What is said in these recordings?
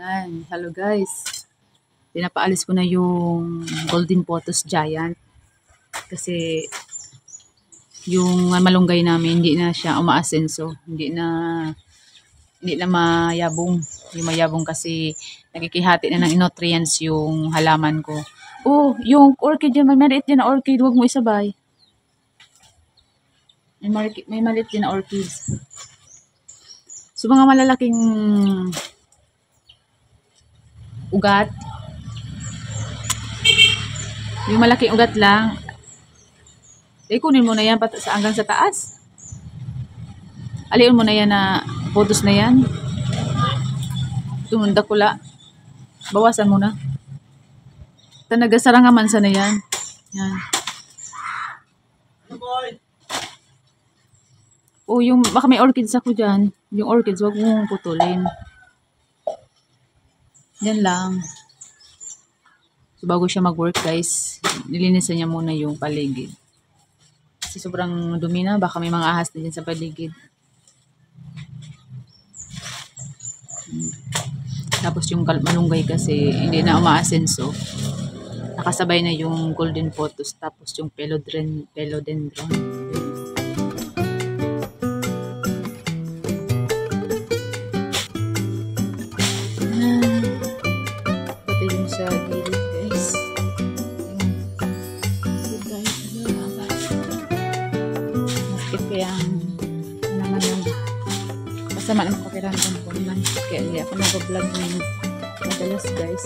Ayan, hello guys. Pinapaalis ko na yung Golden Pothos Giant. Kasi yung malunggay namin, hindi na siya umaasenso. Hindi na mayabong. Yung mayabong kasi nakikihati na ng nutrients yung halaman ko. Oh, yung orchid yan, may maliit din na orchid. Huwag mo isabay. May maliit din na orchids. So mga malalaking ugat, yung malaking ugat lang, kunin mo na yan hanggang sa taas. Aliun mo na yan na pothos na yan. Tumunda kula. Bawasan mo na. Nagasara nga mansa na yan. Yan. O yung baka may orchids ako dyan. Yung orchids, wag mong putulin. Yan lang. So, bago siya mag-work guys, nilinisan niya muna yung paligid. Kasi sobrang dumi na. Baka may mga ahas na dyan sa paligid. Tapos yung malunggay kasi hindi na umaasenso. Nakasabay na yung Golden Pothos tapos yung philodendron. Pati yung sa gilid guys. Masakit kaya naman yung masama ng pakiramdam ko naman. Kaya hindi ako nag-vlog ng madalas guys.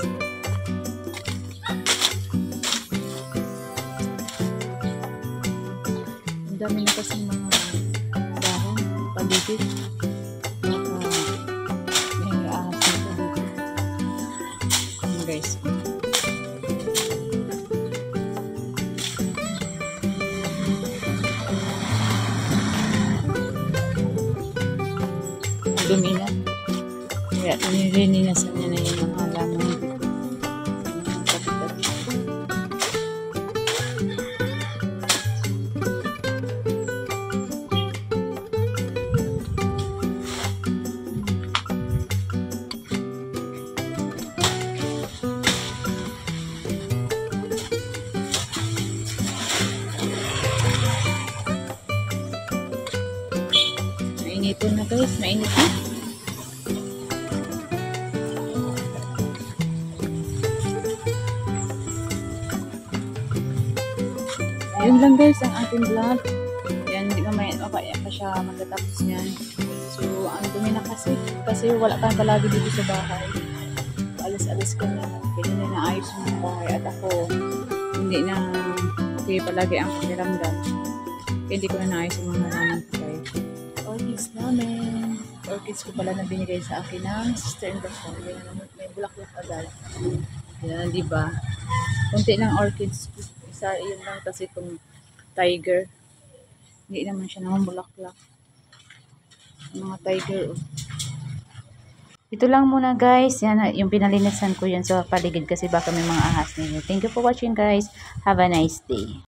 Ang dami na kasi mga dahon, paligid. Baka may ahas nito dito. Guys. Dumi na. Kaya nilinisan niya na yung mga halaman. Mainitin na guys, mainit na. Yun lang guys ang ating vlog. Yan, hindi mamaya pa siya magtatapos niyan. So, ang dumi na kasi wala kang palagi dito sa bahay. Alis-alis ka na. Hindi na naayos yung bahay. At ako, hindi na okay palagi ang pakiramdam. Kaya hindi ko na naayos yung mga halaman ko guys. Orchids namin. Orchids ko pala na binigay sa akin ng sister-in-law ko. May bulaklak agad. Yan, diba? Kunti lang orchids. Isa, yun lang kasi itong tiger. Hindi naman siya naman bulaklak. Mga tiger. Oh. Ito lang muna guys. Yan, yung pinalinisan ko yan sa paligid kasi baka may mga ahas ninyo. Thank you for watching guys. Have a nice day.